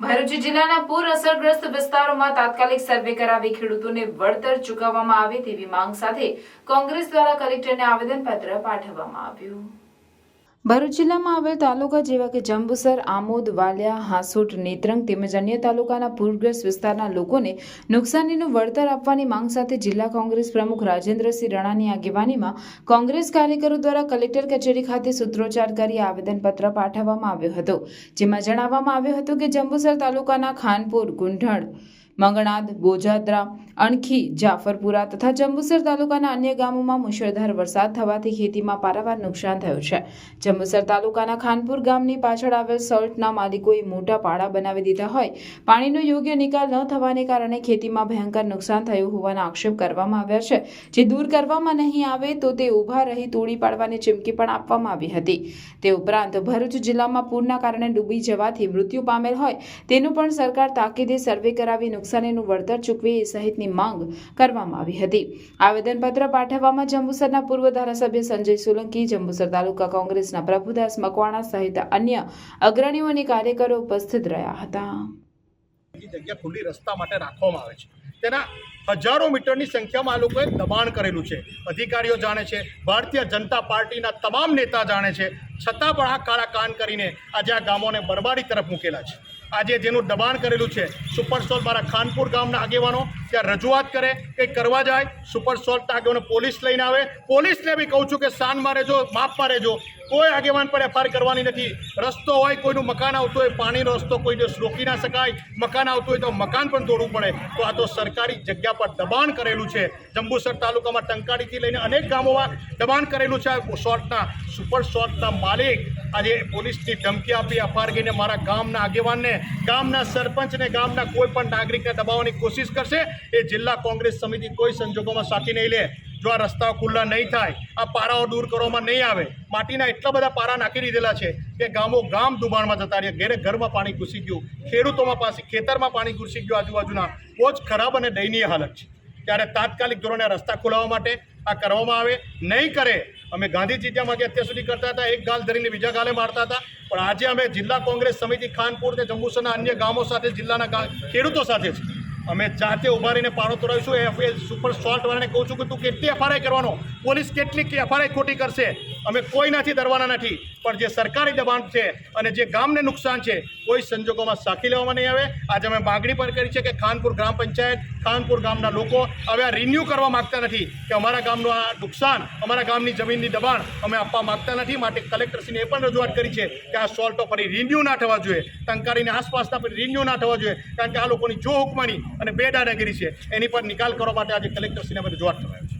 ભરૂચ જિલ્લાના પૂર અસરગ્રસ્ત વિસ્તારોમાં તાત્કાલિક સર્વે કરાવી ખેડૂતોને વળતર ચૂકવવામાં આવે તેવી માંગ સાથે કોંગ્રેસ દ્વારા કલેક્ટરને આવેદનપત્ર પાઠવવામાં આવ્યું। ભરૂચ જિલ્લામાં આવેલ તાલુકા જેવા કે જંબુસર, આમોદ, વાલિયા, હાંસોટ, નેત્રંગ તેમજ અન્ય તાલુકાના પૂરગ્રસ્ત વિસ્તારના લોકોને નુકસાનીનું વળતર આપવાની માંગ સાથે જિલ્લા કોંગ્રેસ પ્રમુખ રાજેન્દ્રસિંહ રાણાની આગેવાનીમાં કોંગ્રેસ કાર્યકરો દ્વારા કલેક્ટર કચેરી ખાતે સૂત્રોચ્ચાર કરી આવેદનપત્ર પાઠવવામાં આવ્યો હતો, જેમાં જણાવવામાં આવ્યું હતું કે જંબુસર તાલુકાના ખાનપુર, ગુંઢળ, મંગણાદ, બોજાદરા, અણખી, જાફરપુરા તથા જંબુસર તાલુકાના અન્ય ગામોમાં મુશળધાર વરસાદ થવાથી ખેતીમાં પારાવાર નુકસાન થયું છે। જંબુસર તાલુકાના ખાનપુર ગામની પાછળ આવેલ સોલ્ટના માલિકોએ મોટા પાડા બનાવી દીધા હોય પાણીનો યોગ્ય નિકાલ ન થવાને કારણે ખેતીમાં ભયંકર નુકસાન થયું હોવાના આક્ષેપ કરવામાં આવ્યા છે, જે દૂર કરવામાં નહીં આવે તો તે ઊભા રહી તોડી પાડવાની ચીમકી પણ આપવામાં આવી હતી। તે ઉપરાંત ભરૂચ જિલ્લામાં પૂરના કારણે ડૂબી જવાથી મૃત્યુ પામેલ હોય તેનું પણ સરકાર તાકીદે સર્વે કરાવી નુકસાનીનું વળતર ચૂકવે એ સહિતની માંગ કરવામાં આવી હતી। આવેદનપત્ર પાઠવવામાં જંબુસરના પૂર્વ ધારાસભ્ય સંજય સોલંકી, જંબુસર તાલુકા કોંગ્રેસના પ્રભુદાસ મકવાણા સહિત અન્ય અગ્રણીઓ અને કાર્યકરો ઉપસ્થિત રહ્યા હતા। જગ્યા ખુલ્લી રસ્તા માટે રાખવામાં આવે છે, તેના હજારો મીટરની સંખ્યામાં આ લોકોએ દબાણ કરેલું છે। અધિકારીઓ જાણે છે, ભારતીય જનતા પાર્ટીના તમામ નેતા જાણે છે, છતાં પણ આ કાળા કાન કરીને આજે આ ગામોને બરબાદી તરફ મૂકેલા છે। આજે જેનું દબાણ કરેલું છે, સુપર સોલ્ટ મારા ખાનપુર ગામના આગેવાનો ત્યાં રજૂઆત કરે, કંઈક કરવા જાય, સુપર સોલ્ટના આગેવાનો પોલીસ લઈને આવે। પોલીસને બી કહું છું કે શાનમાં રહેજો, માપમાં રહેજો, કોઈ આગેવાન પર એફઆઈઆર કરવાની નથી। રસ્તો હોય, કોઈનું મકાન આવતું હોય, પાણીનો રસ્તો કોઈ દિવસ રોકી ના શકાય, મકાન આવતું હોય તો મકાન પણ તોડવું પડે, તો આ તો સરકારી જગ્યા પર દબાણ કરેલું છે। જંબુસર તાલુકામાં ટંકાડીથી લઈને અનેક ગામોમાં દબાણ કરેલું છે। સોલ્ટના સુપર સોલ્ટના માલિક આજે પોલીસની ધમકી આપી એફઆઈઆર કરીને મારા ગામના આગેવાનને, ગામના સરપંચને, ગામના કોઈ પણ નાગરિકને દબાવવાની કોશિશ કરશે, એ જિલ્લા કોંગ્રેસ સમિતિ કોઈ સંજોગોમાં સાથી નહીં લે। જો આ રસ્તાઓ ખુલ્લા નહીં થાય, આ પારાઓ દૂર કરવામાં નહીં આવે, માટીના એટલા બધા પારા નાખી દીધેલા છે કે ગામો ગામ દુબાણમાં જતા રહ્યા, ઘરે ઘરમાં પાણી ઘૂસી ગયું, ખેડૂતોમાં પાસે ખેતરમાં પાણી ઘૂસી ગયું, આજુબાજુના બહુ જ ખરાબ અને દયનીય હાલત છે। ત્યારે તાત્કાલિક ધોરણે રસ્તા ખોલાવવા માટે આ કરવામાં આવે, નહીં કરે અમે ગાંધીજી જેમ અત્યાર સુધી કરતા હતા, એક ગાલ ધરીને બીજા ગાલે મારતા હતા, પણ આજે અમે જિલ્લા કોંગ્રેસ સમિતિ ખાનપુર અને જંબુસરના અન્ય ગામો સાથે, જિલ્લાના ખેડૂતો સાથે છે, અમે જાતે ઉભા રહીને પાડો તોડાવીશું। એ સુપર સોલ્ટ વાળાને કહું છું કે તું કેટલી એફઆઈઆર કરવાનો, પોલીસ કેટલી એફઆઈઆર ખોટી કરશે, અમે કોઈનાથી ડરવાના નથી, પણ જે સરકારી દબાણ છે અને જે ગામને નુકસાન છે કોઈ સંજોગોમાં સાખી લેવામાં નહીં આવે। આજે અમે માગણી પણ કરી છે કે ખાનપુર ગ્રામ પંચાયત, ખાનપુર ગામના લોકો હવે આ રિન્યૂ કરવા માગતા નથી કે અમારા ગામનું આ નુકસાન, અમારા ગામની જમીનની દબાણ અમે આપવા માગતા નથી, માટે કલેક્ટરશ્રીને એ પણ રજૂઆત કરી છે કે આ સોલ્ટો ફરી રિન્યૂ ના થવા જોઈએ, ટંકારીની આસપાસના પણ રિન્યૂ ના થવા જોઈએ, કારણ કે આ લોકોની જો હુકમાની અને બેદાદાગીરી છે એની પર નિકાલ કરવા માટે આજે કલેક્ટરશ્રીને અમે રજૂઆત કરાવી છે।